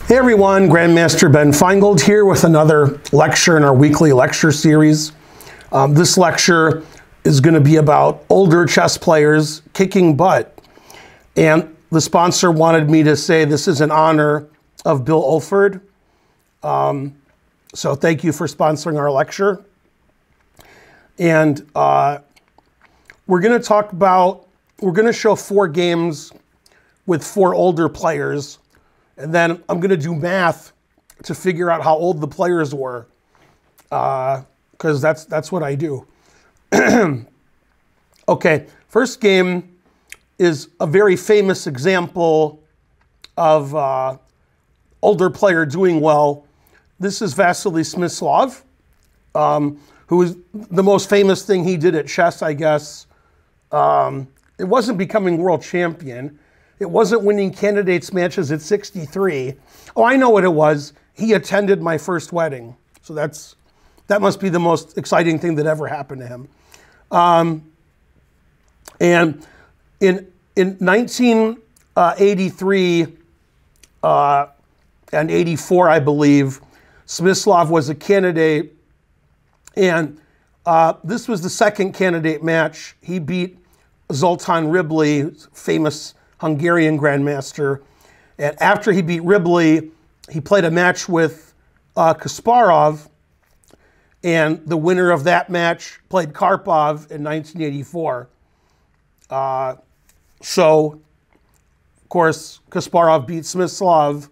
Hey everyone, Grandmaster Ben Finegold here with another lecture in our weekly lecture series. This lecture is going to be about older chess players kicking butt. And the sponsor wanted me to say this is in honor of Bill Olford. So thank you for sponsoring our lecture. And we're going to show 4 games with 4 older players. And then I'm going to do math to figure out how old the players were, because that's what I do. Okay, first game is a very famous example of older player doing well. This is Vasily Smyslov, who is the most famous thing he did at chess, I guess. It wasn't becoming world champion. It wasn't winning candidates matches at 63. Oh, I know what it was. He attended my first wedding. So that must be the most exciting thing that ever happened to him. And in 1983 and 84, I believe, Smyslov was a candidate. And this was the second candidate match. He beat Zoltán Ribli, famous Hungarian grandmaster. And after he beat Ribli, he played a match with Kasparov, and the winner of that match played Karpov in 1984. So, of course, Kasparov beat Smyslov,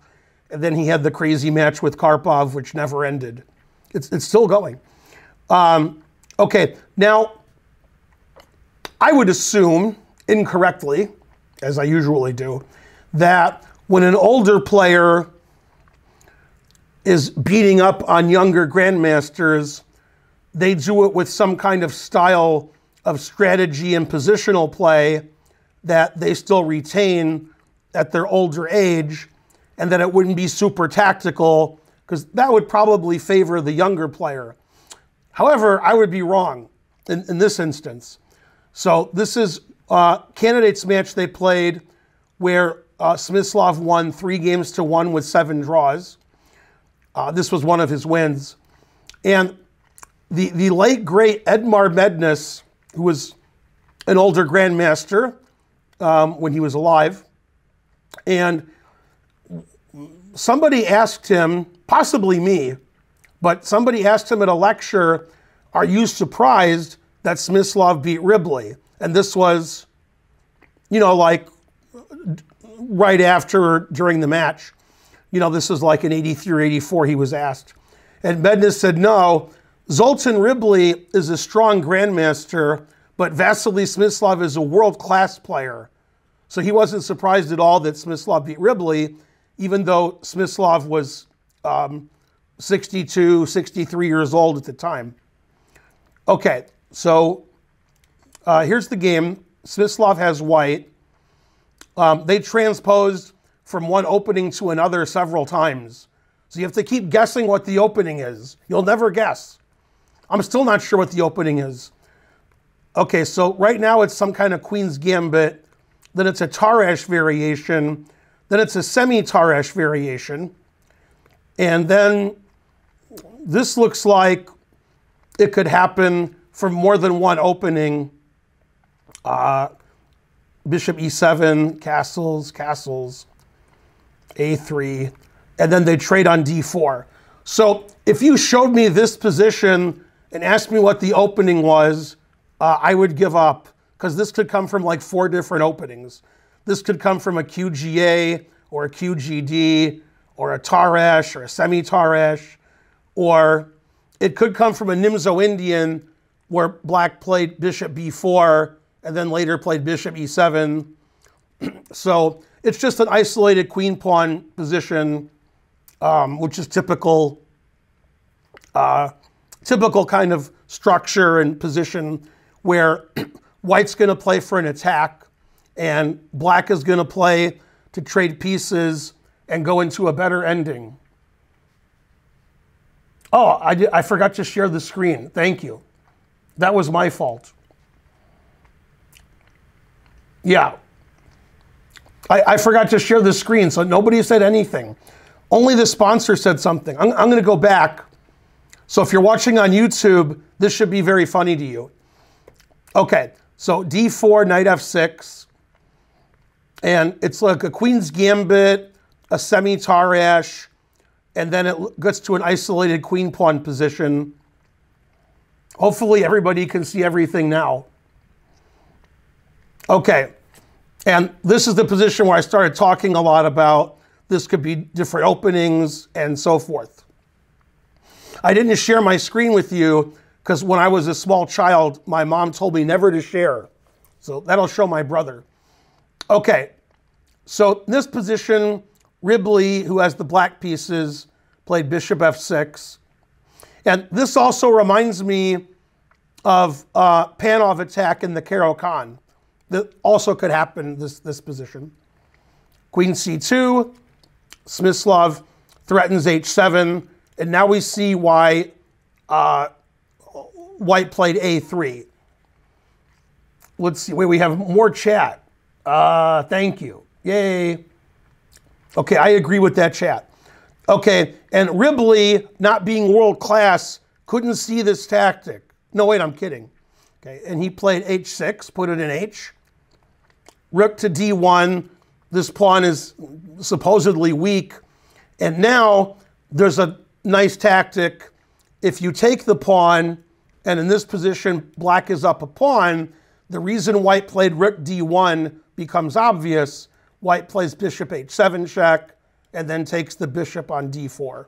and then he had the crazy match with Karpov, which never ended. It's still going. Okay, now, I would assume, incorrectly, as I usually do, that when an older player is beating up on younger grandmasters, they do it with some kind of style of strategy and positional play that they still retain at their older age, and that it wouldn't be super tactical, because that would probably favor the younger player. However, I would be wrong in this instance. So this is candidates match they played where Smyslov won 3-1 with 7 draws. This was one of his wins. And the late, great Edmar Mednis, who was an older grandmaster when he was alive, and somebody asked him, possibly me, but somebody asked him at a lecture, are you surprised that Smyslov beat Ribli? And this was, you know, like right after or during the match. You know, this was like in 83 or 84 he was asked. And Mednis said, no, Zoltán Ribli is a strong grandmaster, but Vasily Smyslov is a world-class player. So he wasn't surprised at all that Smyslov beat Ribli, even though Smyslov was 62, 63 years old at the time. Okay, so here's the game. Smyslov has white. They transposed from one opening to another several times. So you have to keep guessing what the opening is. You'll never guess. I'm still not sure what the opening is. Okay, so right now it's some kind of Queen's Gambit. Then it's a Tarrasch variation. Then it's a semi-Tarrasch variation. And then this looks like it could happen from more than one opening. Bishop e7, castles, a3, and then they trade on d4. So if you showed me this position and asked me what the opening was, I would give up, because this could come from like 4 different openings. This could come from a QGA, or a QGD, or a Tarrasch, or a semi-Tarrasch, or it could come from a Nimzo-Indian, where black played bishop b4, and then later played bishop e7. So it's just an isolated queen-pawn position, which is typical kind of structure and position where white's going to play for an attack, and black is going to play to trade pieces and go into a better ending. Oh, I forgot to share the screen. Thank you. That was my fault. Yeah. I forgot to share the screen, so nobody said anything. Only the sponsor said something. I'm going to go back. So if you're watching on YouTube, this should be very funny to you. Okay, so d4, knight f6. And it's like a queen's gambit, a semi-Tarrasch, and then it gets to an isolated queen pawn position. Hopefully everybody can see everything now. Okay, and this is the position where I started talking a lot about this could be different openings and so forth. I didn't share my screen with you because when I was a small child, my mom told me never to share. So that'll show my brother. Okay, so in this position, Ribli, who has the black pieces, played bishop f6. And this also reminds me of Panov attack in the Caro-Kann. That also could happen, this position. Queen c2, Smyslov threatens h7, and now we see why white played a3. Let's see, wait, we have more chat. Thank you, yay. Okay, I agree with that chat. Okay, and Ribli, not being world class, couldn't see this tactic. No, wait, I'm kidding. Okay, and he played h6, put it in h. Rook to d1, this pawn is supposedly weak. And now there's a nice tactic. If you take the pawn, and in this position, black is up a pawn, the reason white played rook d1 becomes obvious. White plays bishop h7 check, and then takes the bishop on d4.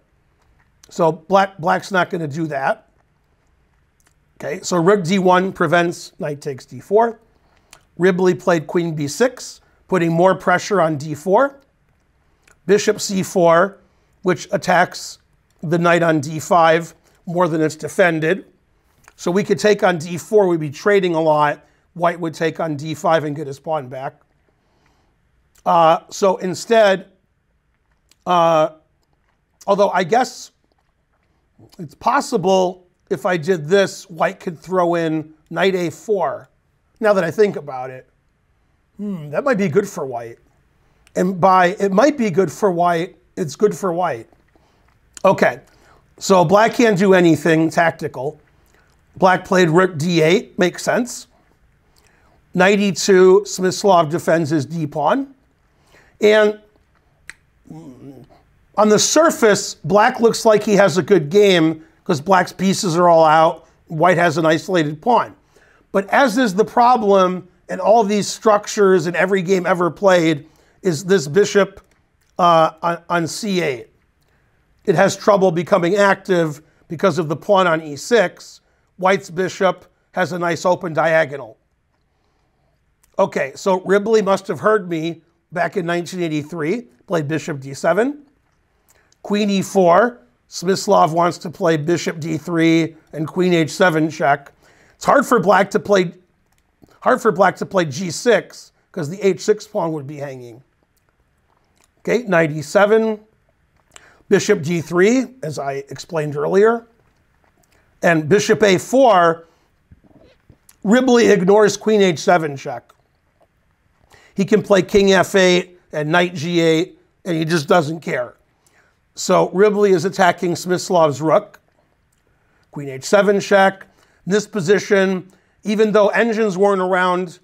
So black's not going to do that. Okay, so rook d1 prevents knight takes d4. Ribli played queen b6, putting more pressure on d4. Bishop c4, which attacks the knight on d5 more than it's defended. So we could take on d4, we'd be trading a lot. White would take on d5 and get his pawn back. So instead, although I guess it's possible if I did this, white could throw in knight a4. Now that I think about it, that might be good for white. And by it might be good for white, it's good for white. Okay, so black can't do anything tactical. Black played rook d8, makes sense. Knight e2, Smyslov defends his d-pawn. And on the surface, black looks like he has a good game because black's pieces are all out, white has an isolated pawn. But as is the problem in all these structures in every game ever played, is this bishop on c8. It has trouble becoming active because of the pawn on e6. White's bishop has a nice open diagonal. Okay, so Ribli must have heard me back in 1983, played bishop d7. Queen e4, Smyslov wants to play bishop d3 and queen h7 check. It's hard for black to play g6 because the h6 pawn would be hanging. Okay, knight e7, bishop d3, as I explained earlier, and bishop a4. Ribli ignores queen h7 check. He can play king f8 and knight g8, and he just doesn't care. So Ribli is attacking Smyslov's rook. Queen h7 check. In this position, even though engines weren't around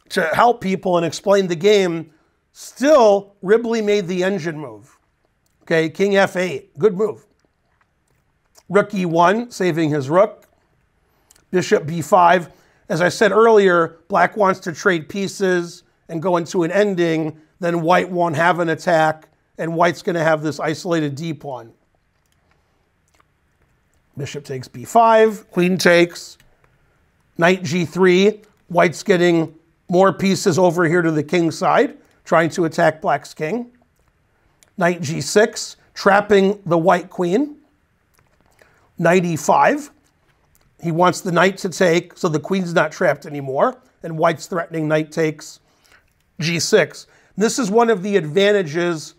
to help people and explain the game, still Ribli made the engine move. Okay, king f8, good move. Rook e1, saving his rook. Bishop b5. As I said earlier, black wants to trade pieces and go into an ending, then white won't have an attack, and white's going to have this isolated d-pawn. Bishop takes b5, queen takes, knight g3. White's getting more pieces over here to the king side, trying to attack black's king. Knight g6, trapping the white queen. Knight e5. He wants the knight to take, so the queen's not trapped anymore, and white's threatening knight takes g6. This is one of the advantages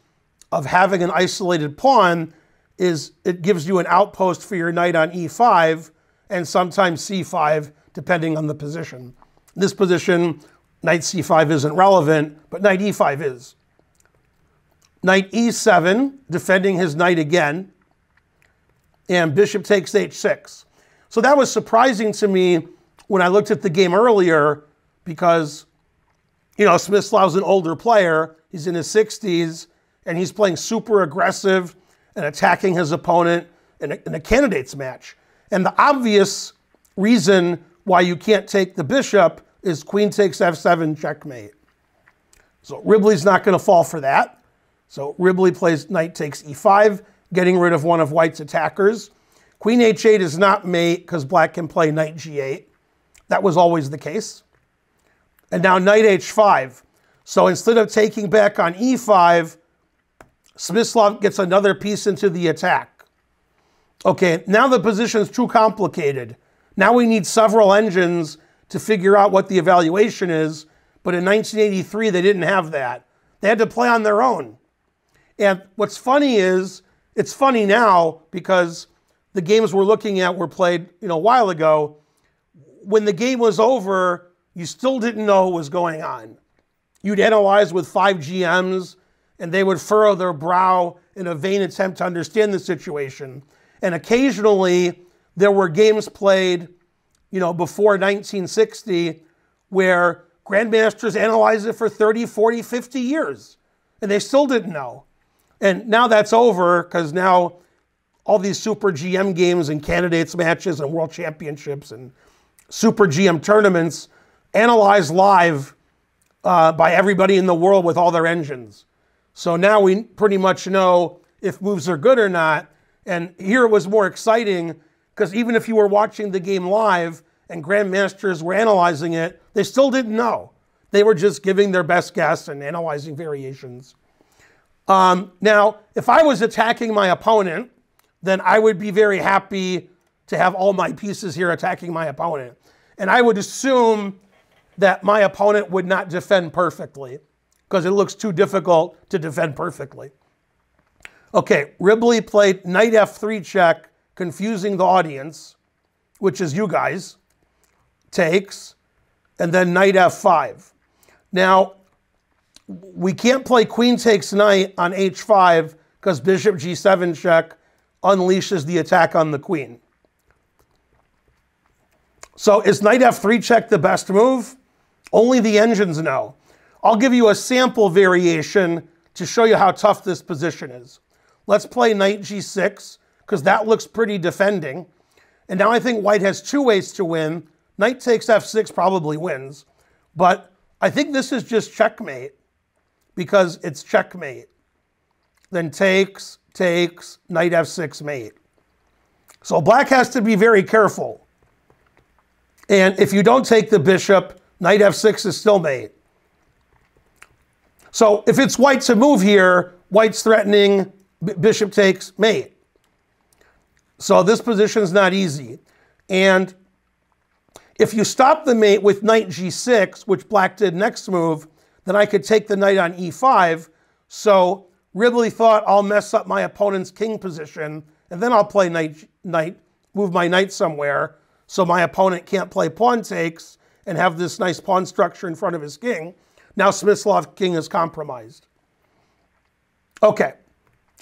of having an isolated pawn, is it gives you an outpost for your knight on e5 and sometimes c5, depending on the position. In this position, knight c5 isn't relevant, but knight e5 is. Knight e7, defending his knight again. And bishop takes h6. So that was surprising to me when I looked at the game earlier because, Smyslov's an older player. He's in his 60s, and he's playing super aggressive and attacking his opponent in a candidates match. And the obvious reason why you can't take the bishop is queen takes f7, checkmate. So Ribli's not going to fall for that. So Ribli plays knight takes e5, getting rid of one of white's attackers. Queen h8 is not mate because black can play knight g8. That was always the case. And now knight h5. So instead of taking back on e5, Smyslov gets another piece into the attack. Okay, now the position's too complicated. Now we need several engines to figure out what the evaluation is. But in 1983, they didn't have that. They had to play on their own. And what's funny is, it's funny now because the games we're looking at were played, a while ago. When the game was over, you still didn't know what was going on. You'd analyze with 5 GMs, and they would furrow their brow in a vain attempt to understand the situation. And occasionally, there were games played, before 1960, where grandmasters analyzed it for 30, 40, 50 years, and they still didn't know. And now that's over, because now all these super GM games and candidates matches and world championships and super GM tournaments analyzed live by everybody in the world with all their engines. So now we pretty much know if moves are good or not. And here it was more exciting because even if you were watching the game live and grandmasters were analyzing it, they still didn't know. They were just giving their best guess and analyzing variations. Now, if I was attacking my opponent, then I would be very happy to have all my pieces here attacking my opponent. And I would assume that my opponent would not defend perfectly because it looks too difficult to defend perfectly. Okay, Ribli played knight f3 check, confusing the audience, which is you guys, takes, and then knight f5. Now, we can't play queen takes knight on h5 because bishop g7 check unleashes the attack on the queen. So is knight f3 check the best move? Only the engines know. I'll give you a sample variation to show you how tough this position is. Let's play knight g6, because that looks pretty defending. And now I think white has two ways to win. Knight takes f6 probably wins. But I think this is just checkmate, because it's checkmate. Then takes, knight f6 mate. So black has to be very careful. And if you don't take the bishop, knight f6 is still mate. So if it's white to move here, white's threatening bishop takes mate. So this position is not easy. And if you stop the mate with knight g6, which black did next move, then I could take the knight on e5. So Ribli thought I'll mess up my opponent's king position, and then I'll play knight, move my knight somewhere, so my opponent can't play pawn takes and have this nice pawn structure in front of his king. Now Smyslov king is compromised. Okay,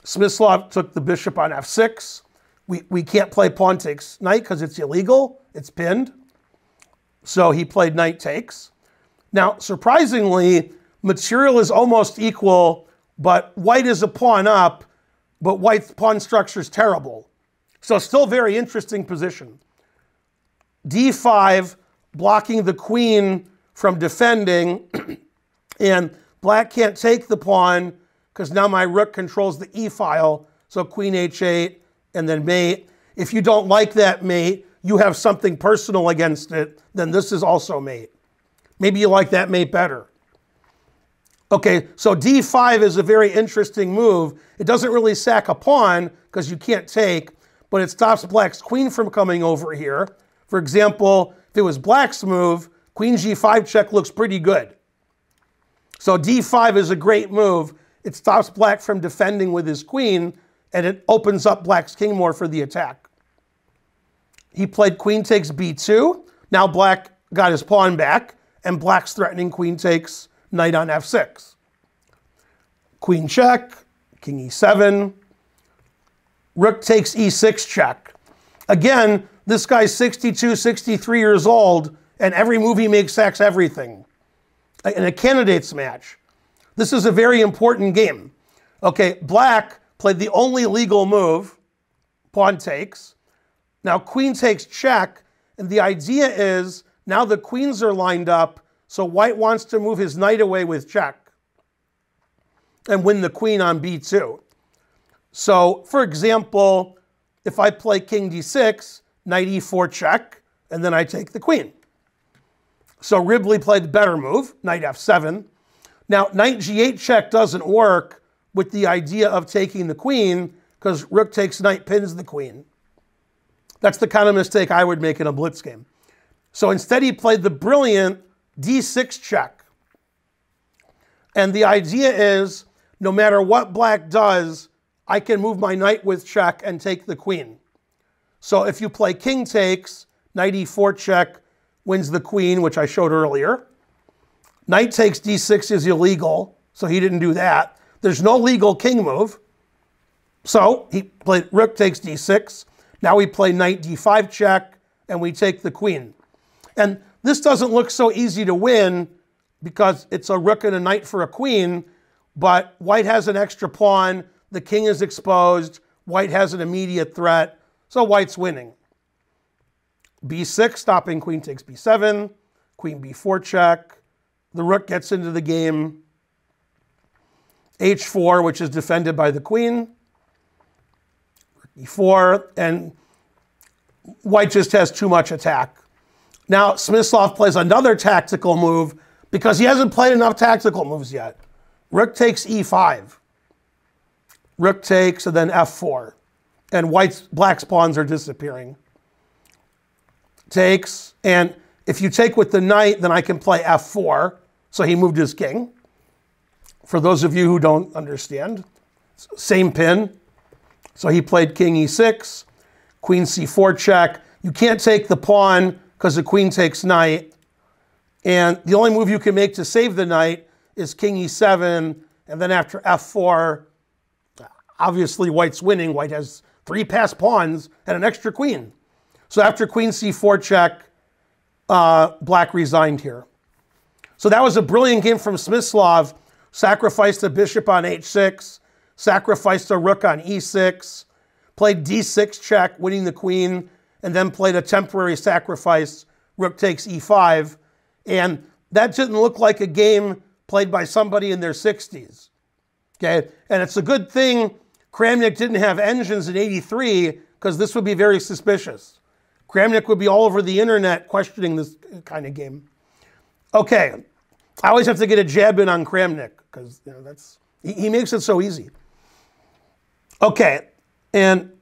Smyslov took the bishop on f6. We can't play pawn takes knight because it's illegal, it's pinned. So he played knight takes. Now, surprisingly, material is almost equal, but white is a pawn up, but white's pawn structure is terrible. So still very interesting position. d5, blocking the queen from defending, and black can't take the pawn because now my rook controls the e file, so queen h8 and then mate. If you don't like that mate, you have something personal against it, then this is also mate. Maybe you like that mate better. Okay, so d5 is a very interesting move. It doesn't really sack a pawn because you can't take, but it stops black's queen from coming over here. For example, if it was black's move, queen g5 check looks pretty good. So d5 is a great move. It stops black from defending with his queen, and it opens up black's king more for the attack. He played queen takes b2. Now black got his pawn back, and black's threatening queen takes knight on f6. Queen check, king e7. Rook takes e6 check. Again, this guy's 62, 63 years old, and every move he makes sacks everything. In a candidates match. This is a very important game. Okay, black played the only legal move, pawn takes. Now queen takes check, and the idea is now the queens are lined up, so white wants to move his knight away with check and win the queen on b2. So, for example, if I play king d6, knight e4 check, and then I take the queen. So Ribli played the better move, knight f7. Now, knight g8 check doesn't work with the idea of taking the queen, because rook takes knight pins the queen. That's the kind of mistake I would make in a blitz game. So instead he played the brilliant d6 check. And the idea is, no matter what black does, I can move my knight with check and take the queen. So if you play king takes, knight e4 check wins the queen, which I showed earlier. Knight takes d6 is illegal, so he didn't do that. There's no legal king move. So he played rook takes d6. Now we play knight d5 check, and we take the queen. And this doesn't look so easy to win because it's a rook and a knight for a queen, but white has an extra pawn, the king is exposed, white has an immediate threat, so white's winning. b6, stopping queen takes b7, queen b4 check, the rook gets into the game, h4, which is defended by the queen, e4, and white just has too much attack. Now Smyslov plays another tactical move because he hasn't played enough tactical moves yet. Rook takes e5. Rook takes and then f4. And black's pawns are disappearing. Takes, and if you take with the knight, then I can play f4. So he moved his king. For those of you who don't understand, same pin. So he played king e6, queen c4 check. You can't take the pawn because the queen takes knight. And the only move you can make to save the knight is king e7. And then after f4, obviously white's winning. White has 3 passed pawns and an extra queen. So after queen c4 check, black resigned here. So that was a brilliant game from Smyslov. Sacrificed a bishop on h6, sacrificed a rook on e6, played d6 check, winning the queen, and then played a temporary sacrifice, rook takes e5. And that didn't look like a game played by somebody in their 60s. Okay, and it's a good thing Kramnik didn't have engines in '83, because this would be very suspicious. Kramnik would be all over the internet questioning this kind of game. Okay, I always have to get a jab in on Kramnik, because he makes it so easy. Okay, and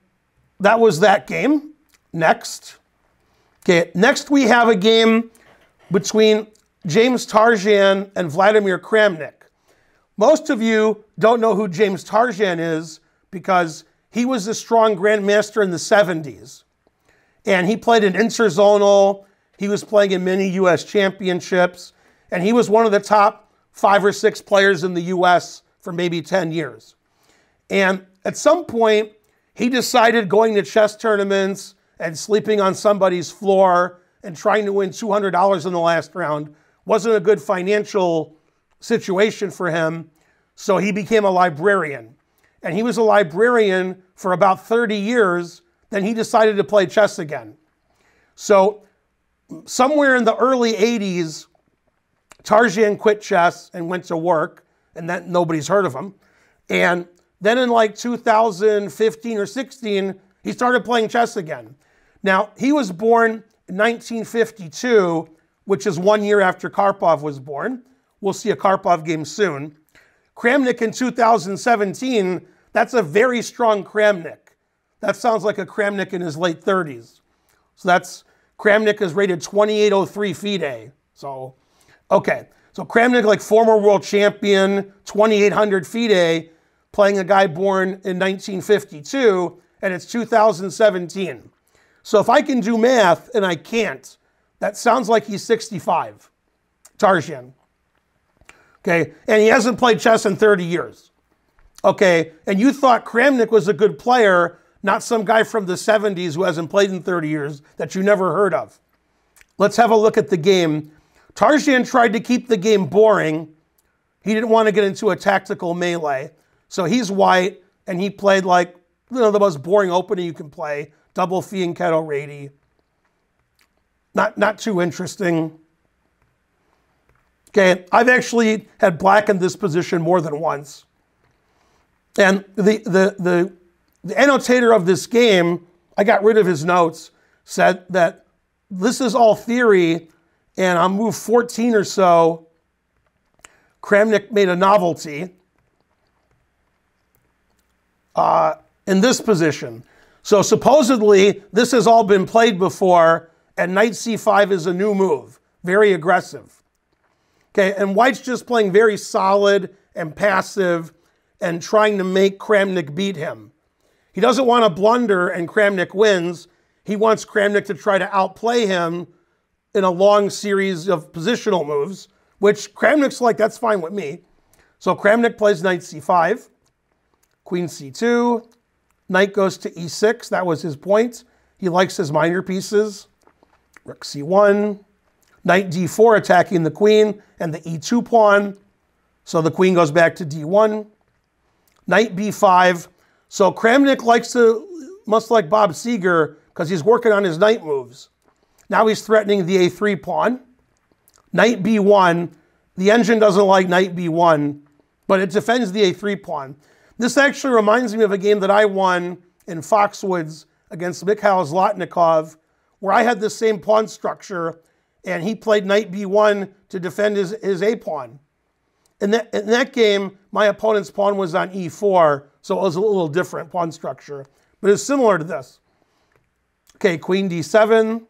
that was that game. Next. Okay, next we have a game between James Tarjan and Vladimir Kramnik. Most of you don't know who James Tarjan is because he was a strong grandmaster in the 70s. And he played in interzonal, he was playing in many US championships, and he was one of the top 5 or 6 players in the US for maybe 10 years. And at some point, he decided going to chess tournaments and sleeping on somebody's floor and trying to win $200 in the last round wasn't a good financial situation for him, so he became a librarian. And he was a librarian for about 30 years, then he decided to play chess again. So somewhere in the early 80s, Tarjan quit chess and went to work, and then nobody's heard of him. And then in like 2015 or 16, he started playing chess again. Now, he was born in 1952, which is 1 year after Karpov was born. We'll see a Karpov game soon. Kramnik in 2017, that's a very strong Kramnik. That sounds like a Kramnik in his late 30s. So Kramnik is rated 2803 FIDE. So, okay. So Kramnik, like former world champion, 2800 FIDE, playing a guy born in 1952, and it's 2017. So if I can do math, and I can't, that sounds like he's 65, Tarjan. Okay, and he hasn't played chess in 30 years. Okay, and you thought Kramnik was a good player, not some guy from the 70s who hasn't played in 30 years that you never heard of. Let's have a look at the game. Tarjan tried to keep the game boring. He didn't want to get into a tactical melee. So he's white, and he played like the most boring opening you can play. Double fianchetto ready. Not too interesting. Okay, I've actually had black in this position more than once. And the annotator of this game, I got rid of his notes, said that this is all theory, and on move 14 or so, Kramnik made a novelty in this position. So supposedly, this has all been played before, and knight c5 is a new move, very aggressive. Okay, and white's just playing very solid and passive and trying to make Kramnik beat him. He doesn't want to blunder and Kramnik wins. He wants Kramnik to try to outplay him in a long series of positional moves, which Kramnik's like, that's fine with me. So Kramnik plays knight c5, queen c2, knight goes to e6, that was his point. He likes his minor pieces. Rook c1, knight d4 attacking the queen and the e2 pawn. So the queen goes back to d1. Knight b5. So Kramnik must like Bob Seger because he's working on his knight moves. Now he's threatening the a3 pawn. Knight b1. The engine doesn't like knight b1, but it defends the a3 pawn. This actually reminds me of a game that I won in Foxwoods against Mikhail Zlotnikov, where I had the same pawn structure, and he played knight b1 to defend his a pawn. In that game, my opponent's pawn was on e4, so it was a little different pawn structure, but it's similar to this. Okay, queen d7,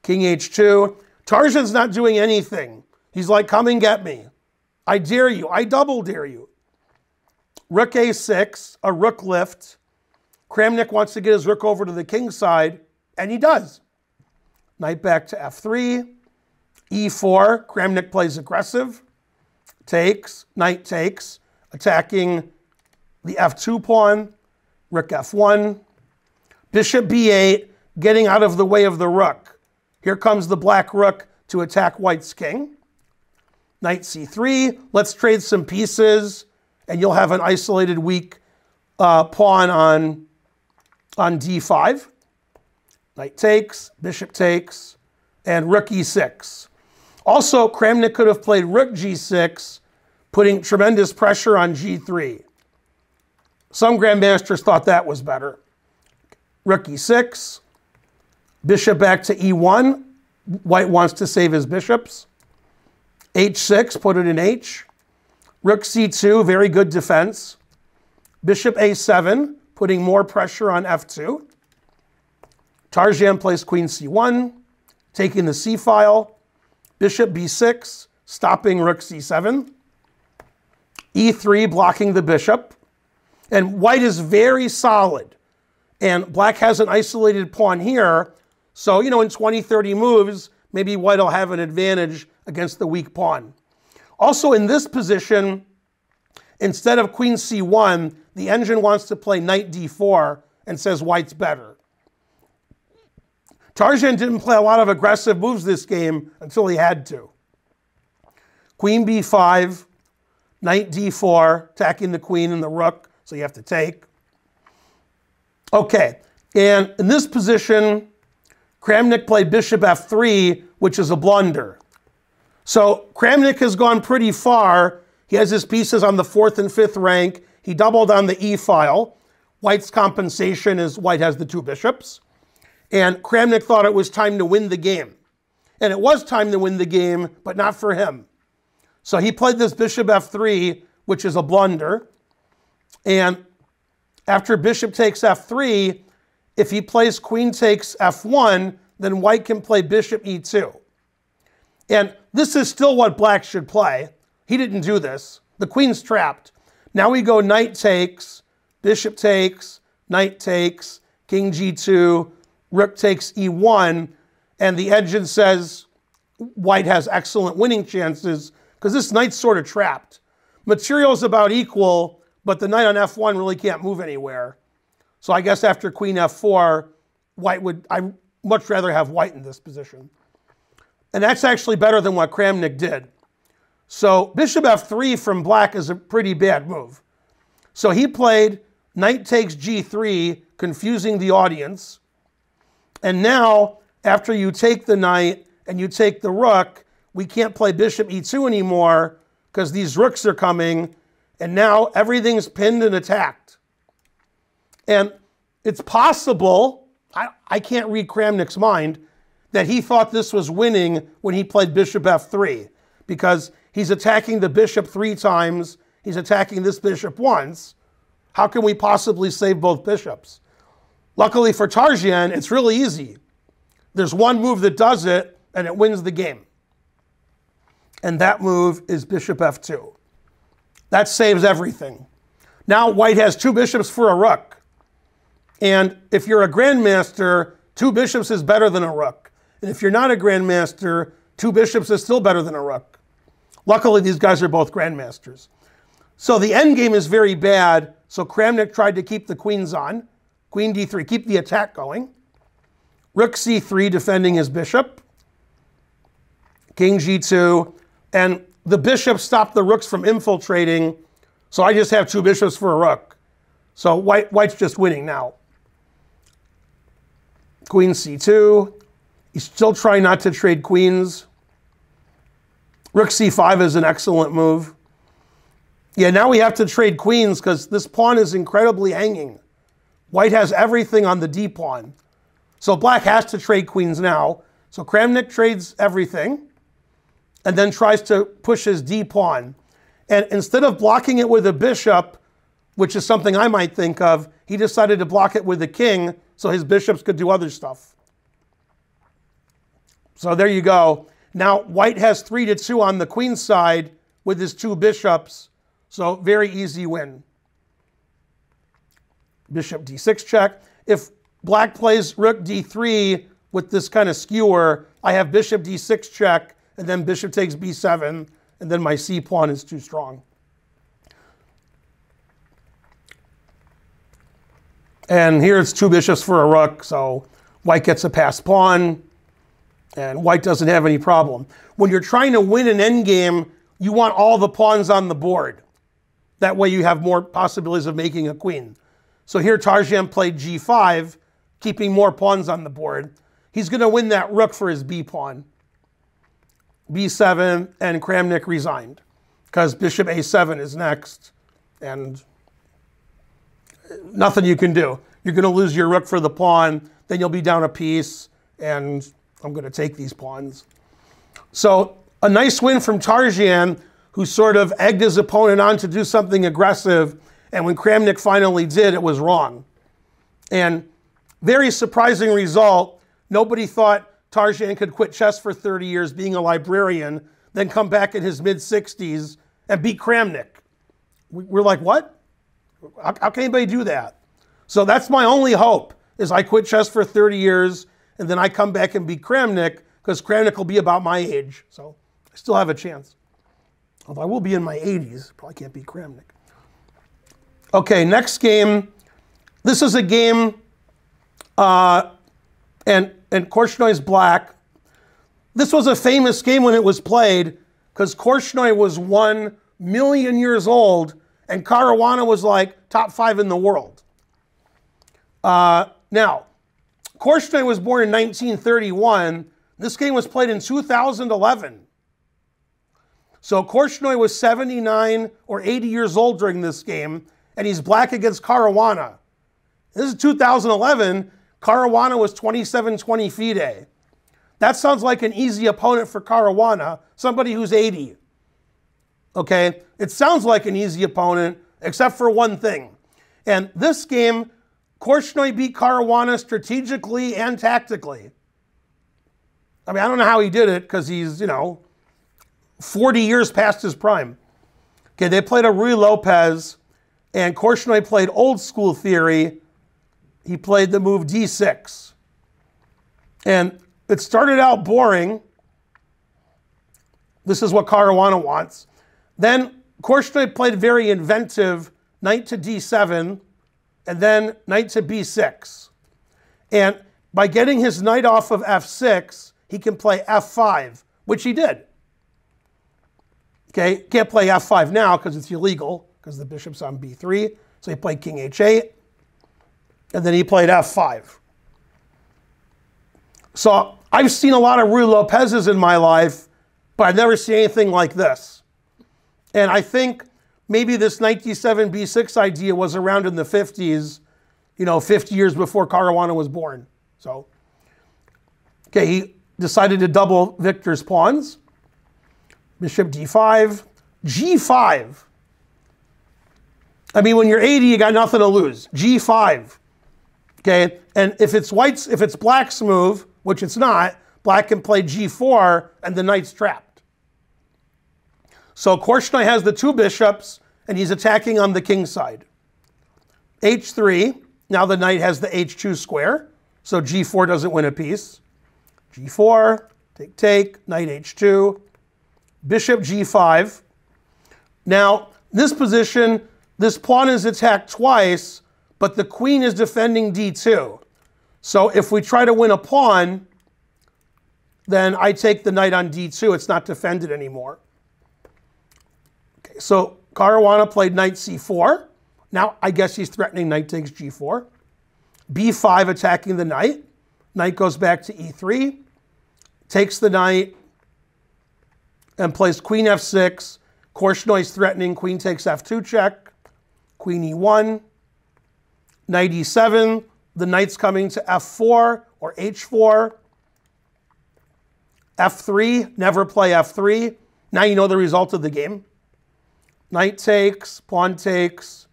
king h2. Tarjan's not doing anything. He's like, come and get me. I dare you. I double dare you. Rook a6, a rook lift. Kramnik wants to get his rook over to the king side, and he does. Knight back to f3, e4. Kramnik plays aggressive. Takes, knight takes, attacking the f2 pawn, rook f1, bishop b8, getting out of the way of the rook. Here comes the black rook to attack white's king. Knight c3, let's trade some pieces, and you'll have an isolated weak pawn on d5. Knight takes, bishop takes, and rook e6. Also, Kramnik could have played rook g6, putting tremendous pressure on g3. Some grandmasters thought that was better. Rook e6, bishop back to e1. White wants to save his bishops. h6, put it in h. Rook c2, very good defense. Bishop a7, putting more pressure on f2. Tarjan plays queen c1, taking the c-file. Bishop b6, stopping rook c7. e3, blocking the bishop. And white is very solid. And black has an isolated pawn here. So, in 20, 30 moves, maybe white will have an advantage against the weak pawn. Also in this position, instead of queen c1, the engine wants to play knight d4 and says white's better. Tarjan didn't play a lot of aggressive moves this game until he had to. Queen b5, knight d4, attacking the queen and the rook, so you have to take. Okay, and in this position, Kramnik played bishop f3, which is a blunder. So Kramnik has gone pretty far. He has his pieces on the 4th and 5th rank. He doubled on the e-file. White's compensation is white has the 2 bishops. And Kramnik thought it was time to win the game. And it was time to win the game, but not for him. So he played this bishop f3, which is a blunder. And after bishop takes f3, if he plays queen takes f1, then white can play bishop e2. And this is still what black should play. He didn't do this. The queen's trapped. Now we go knight takes, bishop takes, knight takes, king g2, rook takes e1, and the engine says white has excellent winning chances because this knight's sort of trapped. Material is about equal, but the knight on f1 really can't move anywhere. So I guess after queen f4, I'd much rather have white in this position. And that's actually better than what Kramnik did. So bishop f3 from black is a pretty bad move. So he played knight takes g3, confusing the audience. And now, after you take the knight and you take the rook, we can't play bishop e2 anymore because these rooks are coming. And now everything's pinned and attacked. And it's possible, I can't read Kramnik's mind, that he thought this was winning when he played bishop f3, because he's attacking the bishop 3 times, he's attacking this bishop once. How can we possibly save both bishops? Luckily for Tarjan, it's really easy. There's one move that does it, and it wins the game. And that move is bishop f2. That saves everything. Now white has 2 bishops for a rook. And if you're a grandmaster, 2 bishops is better than a rook. And if you're not a grandmaster, 2 bishops is still better than a rook. Luckily, these guys are both grandmasters. So the endgame is very bad. So Kramnik tried to keep the queens on. Queen d3, keep the attack going. Rook c3, defending his bishop. King g2. And the bishop stopped the rooks from infiltrating. So I just have 2 bishops for a rook. So white's just winning now. Queen c2. He's still trying not to trade queens. Rook c5 is an excellent move. Yeah, now we have to trade queens because this pawn is incredibly hanging. White has everything on the d pawn. So black has to trade queens now. So Kramnik trades everything and then tries to push his d pawn. And instead of blocking it with a bishop, which is something I might think of, he decided to block it with a king so his bishops could do other stuff. So there you go. Now white has 3-2 on the queen side with his 2 bishops. So very easy win. Bishop d6 check. If black plays rook d3 with this kind of skewer, I have bishop d6 check, and then bishop takes b7, and then my c pawn is too strong. And here it's 2 bishops for a rook, so white gets a passed pawn, and white doesn't have any problem. When you're trying to win an endgame, you want all the pawns on the board. That way you have more possibilities of making a queen. So here Tarjan played g5, keeping more pawns on the board. He's going to win that rook for his b pawn. b7, and Kramnik resigned because bishop a7 is next, and nothing you can do. You're going to lose your rook for the pawn, then you'll be down a piece, and I'm going to take these pawns. So a nice win from Tarjan, who sort of egged his opponent on to do something aggressive, and when Kramnik finally did, it was wrong. And very surprising result. Nobody thought Tarjan could quit chess for 30 years being a librarian, then come back in his mid-60s and beat Kramnik. We're like, what? How can anybody do that? So that's my only hope, is I quit chess for 30 years, and then I come back and beat Kramnik, because Kramnik will be about my age. So I still have a chance. Although I will be in my 80s, probably can't beat Kramnik. Okay, next game. This is a game, and Korchnoi's black. This was a famous game when it was played, because Korchnoi was 1 million years old, and Caruana was like top 5 in the world. Now, Korchnoi was born in 1931. This game was played in 2011. So Korchnoi was 79 or 80 years old during this game, and he's black against Caruana. This is 2011. Caruana was 27-20 FIDE. That sounds like an easy opponent for Caruana, somebody who's 80. Okay, it sounds like an easy opponent, except for one thing. And this game, Korchnoi beat Caruana strategically and tactically. I mean, I don't know how he did it, because he's, 40 years past his prime. Okay, they played a Ruy Lopez, and Korchnoi played old school theory. He played the move d6. And it started out boring. This is what Caruana wants. Then Korchnoi played very inventive knight to d7, and then knight to b6. And by getting his knight off of f6, he can play f5, which he did. Okay, can't play f5 now because it's illegal, because the bishop's on b3. So he played king h8, and then he played f5. So I've seen a lot of Ruy Lopez's in my life, but I've never seen anything like this. And I think maybe this knight d7, b6 idea was around in the 50s, 50 years before Caruana was born. So, okay, he decided to double Viktor's pawns. Bishop d5, g5. I mean, when you're 80, you got nothing to lose. g5. Okay, and if it's black's move, which it's not, black can play g4 and the knight's trapped. So Korchnoi has the two bishops and he's attacking on the king side. h3, now the knight has the h2 square, so g4 doesn't win a piece. g4, take, knight h2, bishop g5. Now, this position, this pawn is attacked twice, but the queen is defending d2. So if we try to win a pawn, then I take the knight on d2. It's not defended anymore. Okay, so Caruana played knight c4. Now I guess he's threatening knight takes g4. b5 attacking the knight. Knight goes back to e3. Takes the knight and plays queen f6. Korchnoi's threatening queen takes f2 check. Queen e1. Knight e7. The knight's coming to f4 or h4. f3, never play f3. Now you know the result of the game. Knight takes, pawn takes,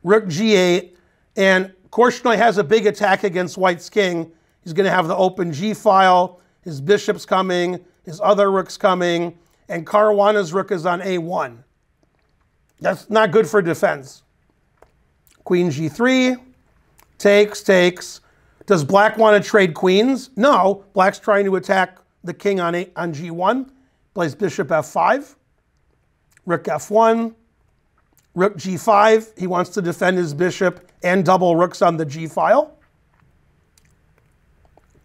rook g8, and Korchnoi has a big attack against white's king. He's going to have the open g-file, his bishop's coming, his other rook's coming, and Caruana's rook is on a1. That's not good for defense. Queen g3, takes. Does black want to trade queens? No, black's trying to attack the king on g1. Plays bishop f5, rook f1, rook g5. He wants to defend his bishop and double rooks on the g-file.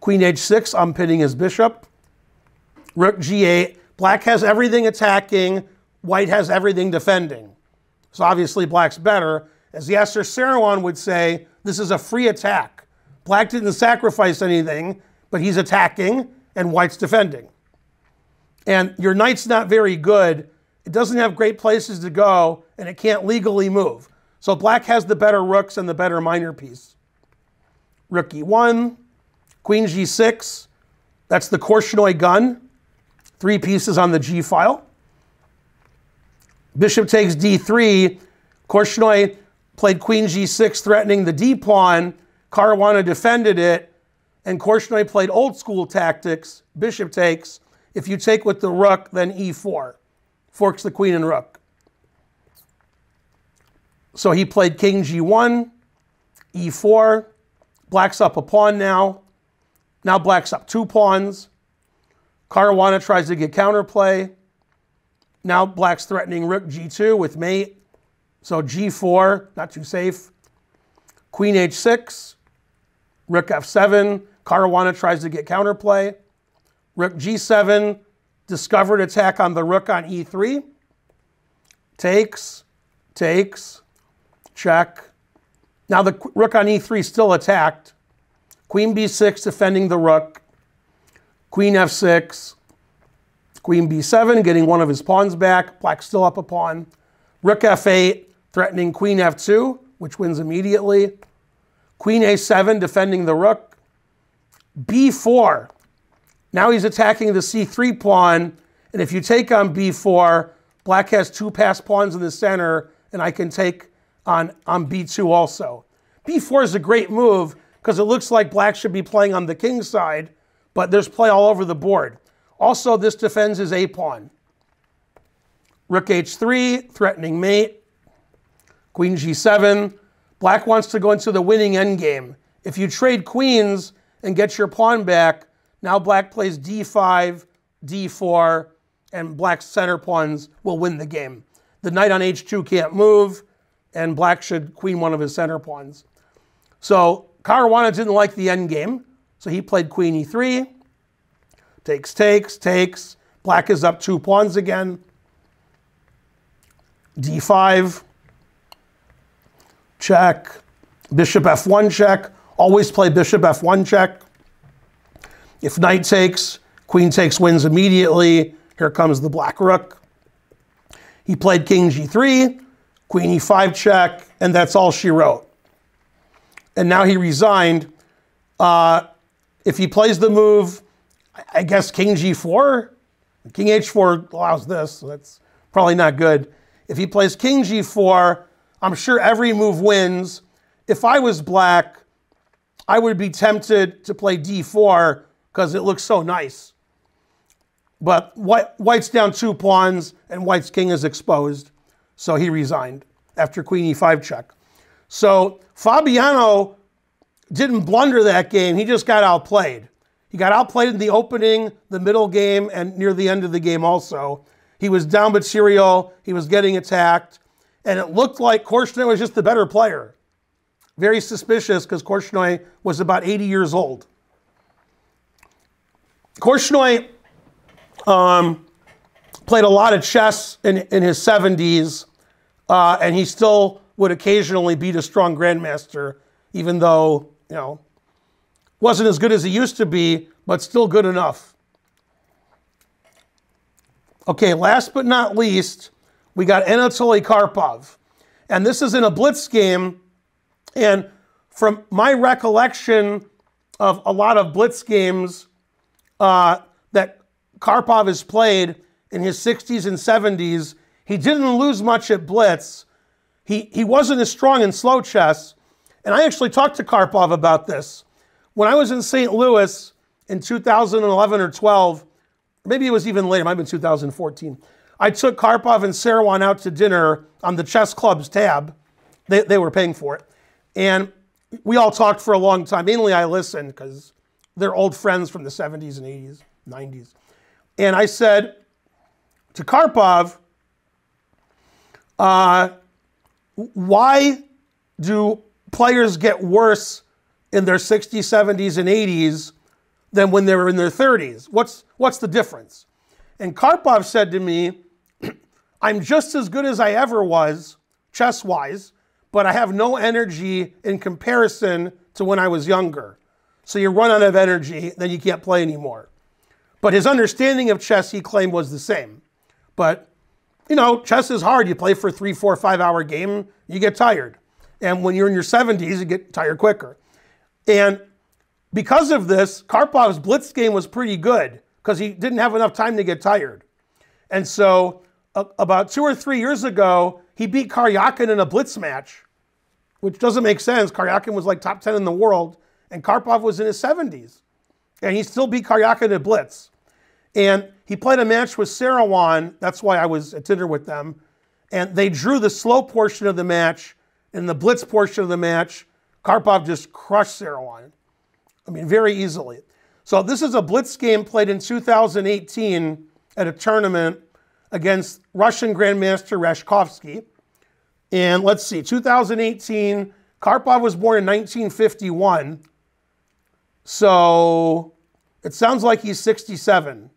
Queen h6, I'm pinning his bishop. Rook g8. Black has everything attacking. White has everything defending. So obviously black's better. As Yasser Seirawan would say, this is a free attack. Black didn't sacrifice anything, but he's attacking and white's defending. And your knight's not very good. It doesn't have great places to go, and it can't legally move. So black has the better rooks and the better minor piece. Rook e1, queen g6. That's the Korchnoi gun. 3 pieces on the g-file. Bishop takes d3. Korchnoi played queen g6, threatening the d-pawn. Caruana defended it. And Korchnoi played old school tactics. Bishop takes. If you take with the rook, then e4. Forks the queen and rook. So he played king g1, e4. Black's up a pawn now. Now black's up 2 pawns. Caruana tries to get counterplay. Now black's threatening rook g2 with mate. So g4, not too safe. Queen h6, rook f7. Caruana tries to get counterplay. Rook g7, discovered attack on the rook on e3. Takes, check. Now the rook on e3 still attacked. Queen b6 defending the rook. Queen f6. Queen b7 getting one of his pawns back. Black's still up a pawn. Rook f8 threatening queen f2, which wins immediately. Queen a7 defending the rook. b4. Now he's attacking the c3 pawn, and if you take on b4, black has 2 passed pawns in the center, and I can take on b2 also. b4 is a great move because it looks like black should be playing on the king side, but there's play all over the board. Also, this defends his a-pawn. Rook h3, threatening mate. Queen g7. Black wants to go into the winning endgame. If you trade queens and get your pawn back, now black plays d5, d4, and black's center pawns will win the game. The knight on h2 can't move. and black should queen one of his center pawns. So Caruana didn't like the endgame, so he played queen e3. Takes, takes, takes. Black is up 2 pawns again. d5. Check. Bishop f1 check. Always play bishop f1 check. If knight takes, queen takes wins immediately. Here comes the black rook. He played king g3, queen e5 check, and that's all she wrote. And now he resigned. If he plays the move, I guess king g4, king h4 allows this, so that's probably not good. If he plays king g4, I'm sure every move wins. If I was black, I would be tempted to play d4 because it looks so nice. But white's down 2 pawns and white's king is exposed, so he resigned after queen e5 check. So Fabiano didn't blunder that game, he just got outplayed. He got outplayed in the opening, the middle game, and near the end of the game also. He was down material, he was getting attacked, and it looked like Korchnoi was just the better player. Very suspicious because Korchnoi was about 80 years old. Korchnoi played a lot of chess in his 70s, and he still would occasionally beat a strong grandmaster, even though, you know, wasn't as good as he used to be, but still good enough. Okay, last but not least, we got Anatoly Karpov. And this is in a Blitz game, and from my recollection of a lot of Blitz games that Karpov has played in his 60s and 70s, he didn't lose much at Blitz. He wasn't as strong in slow chess. And I actually talked to Karpov about this. When I was in St. Louis in 2011 or 12, maybe it was even later, it might have been 2014, I took Karpov and Caruana out to dinner on the Chess Club's tab. They were paying for it. And we all talked for a long time. Mainly I listened because they're old friends from the 70s and 80s, 90s. And I said to Karpov, why do players get worse in their 60s, 70s, and 80s than when they were in their 30s? What's the difference? And Karpov said to me, I'm just as good as I ever was, chess-wise, but I have no energy in comparison to when I was younger. So you run out of energy, then you can't play anymore. But his understanding of chess, he claimed, was the same. But, you know, chess is hard. You play for a 3, 4, 5 hour game, you get tired. And when you're in your 70s, you get tired quicker. And because of this, Karpov's Blitz game was pretty good because he didn't have enough time to get tired. And so about 2 or 3 years ago, he beat Karyakin in a Blitz match, which doesn't make sense. Karyakin was like top 10 in the world, and Karpov was in his 70s. And he still beat Karyakin at Blitz. And he played a match with Caruana. That's why I was at dinner with them. And they drew the slow portion of the match. In the Blitz portion of the match, Karpov just crushed Caruana. I mean, very easily. So this is a Blitz game played in 2018 at a tournament against Russian Grandmaster Rashkovsky. And let's see, 2018, Karpov was born in 1951. So it sounds like he's 67,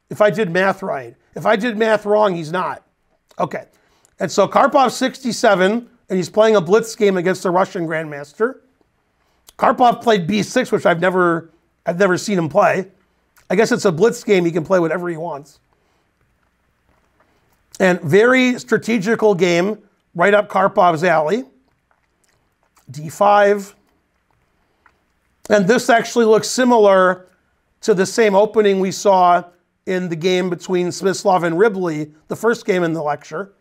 if I did math right. If I did math wrong, he's not. Okay. And so Karpov's 67, and he's playing a Blitz game against a Russian Grandmaster. Karpov played b6, which I've never seen him play. I guess it's a Blitz game. He can play whatever he wants. And very strategical game, right up Karpov's alley. d5. And this actually looks similar to the same opening we saw in the game between Smyslov and Ribli, the first game in the lecture.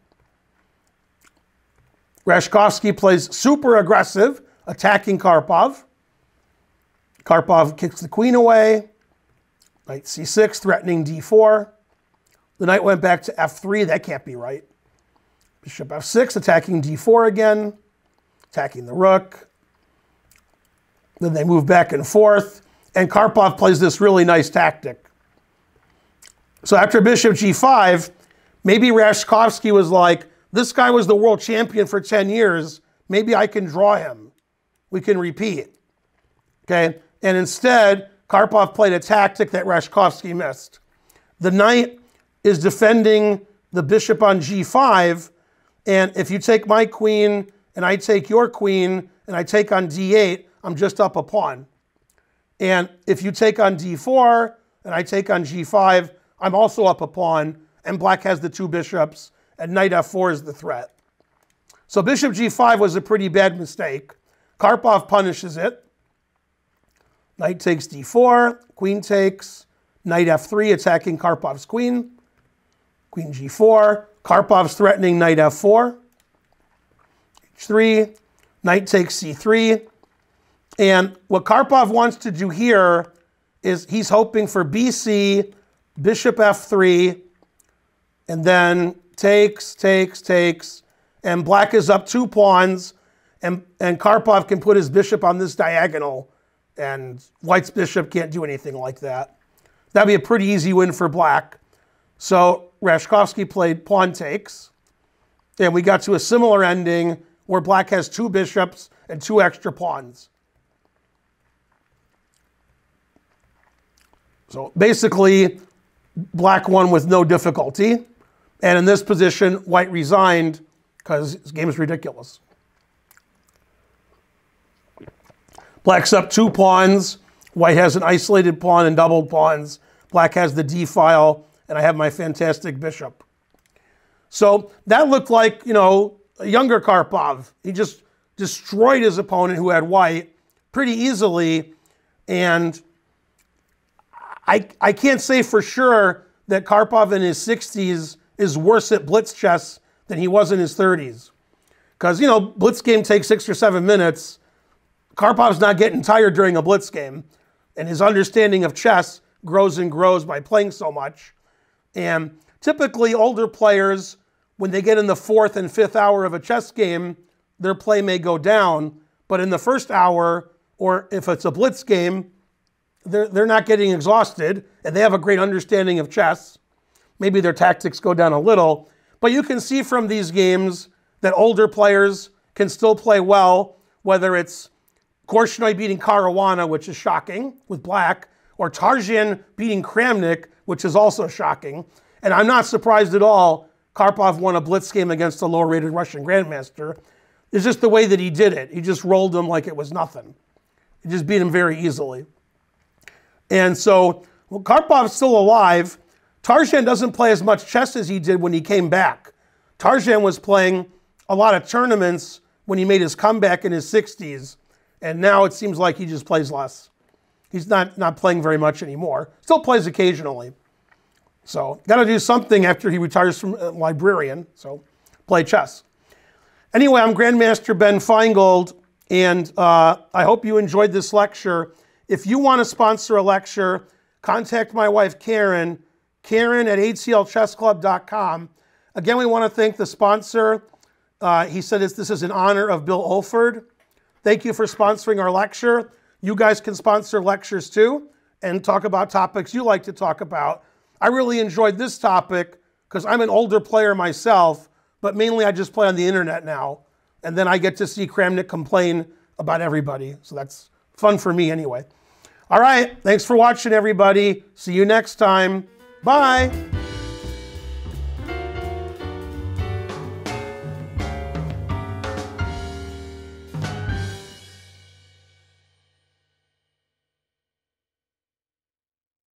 Rashkovsky plays super aggressive, attacking Karpov. Karpov kicks the queen away. Knight c6, threatening d4. The knight went back to f3. That can't be right. Bishop f6, attacking d4 again, attacking the rook. Then they move back and forth, and Karpov plays this really nice tactic. So after bishop g5, maybe Rashkovsky was like, this guy was the world champion for 10 years. Maybe I can draw him. We can repeat. Okay? And instead, Karpov played a tactic that Rashkovsky missed. The knight is defending the bishop on g5, and if you take my queen and I take your queen and I take on d8, I'm just up a pawn. And if you take on d4 and I take on g5, I'm also up a pawn, and black has the two bishops, and knight f4 is the threat. So bishop g5 was a pretty bad mistake. Karpov punishes it. Knight takes d4, queen takes, knight f3 attacking Karpov's queen, queen g4, Karpov's threatening knight f4, h3, knight takes c3, and what Karpov wants to do here is he's hoping for bc, bishop f3, and then takes, and black is up 2 pawns, and Karpov can put his bishop on this diagonal, and white's bishop can't do anything like that. That'd be a pretty easy win for black. So Rashkovsky played pawn takes, and we got to a similar ending where black has 2 bishops and 2 extra pawns. So basically, black won with no difficulty, and in this position, white resigned because this game is ridiculous. Black's up 2 pawns. White has an isolated pawn and doubled pawns. Black has the d file, and I have my fantastic bishop. So that looked like, you know, a younger Karpov. He just destroyed his opponent who had white pretty easily, and I can't say for sure that Karpov in his 60s is worse at blitz chess than he was in his 30s. Because, you know, blitz game takes 6 or 7 minutes. Karpov's not getting tired during a blitz game, and his understanding of chess grows and grows by playing so much. And typically older players, when they get in the 4th and 5th hour of a chess game, their play may go down, but in the first hour, or if it's a blitz game, they're not getting exhausted, and they have a great understanding of chess. Maybe their tactics go down a little, but you can see from these games that older players can still play well, whether it's Korchnoi beating Caruana, which is shocking, with black, or Tarjan beating Kramnik, which is also shocking. And I'm not surprised at all Karpov won a blitz game against a lower-rated Russian grandmaster. It's just the way that he did it. He just rolled him like it was nothing. He just beat him very easily. And so, well, Karpov's still alive. Tarjan doesn't play as much chess as he did when he came back. Tarjan was playing a lot of tournaments when he made his comeback in his 60s. And now it seems like he just plays less. He's not playing very much anymore. Still plays occasionally. So, got to do something after he retires from librarian. So, play chess. Anyway, I'm Grandmaster Ben Finegold, and I hope you enjoyed this lecture. If you want to sponsor a lecture, contact my wife Karen, Karen at aclchessclub.com. Again, we want to thank the sponsor. He said this is in honor of Bill Olford. Thank you for sponsoring our lecture. You guys can sponsor lectures too and talk about topics you like to talk about. I really enjoyed this topic because I'm an older player myself, but mainly I just play on the internet now. And then I get to see Kramnik complain about everybody. So that's fun for me anyway. All right, thanks for watching, everybody. See you next time. Bye.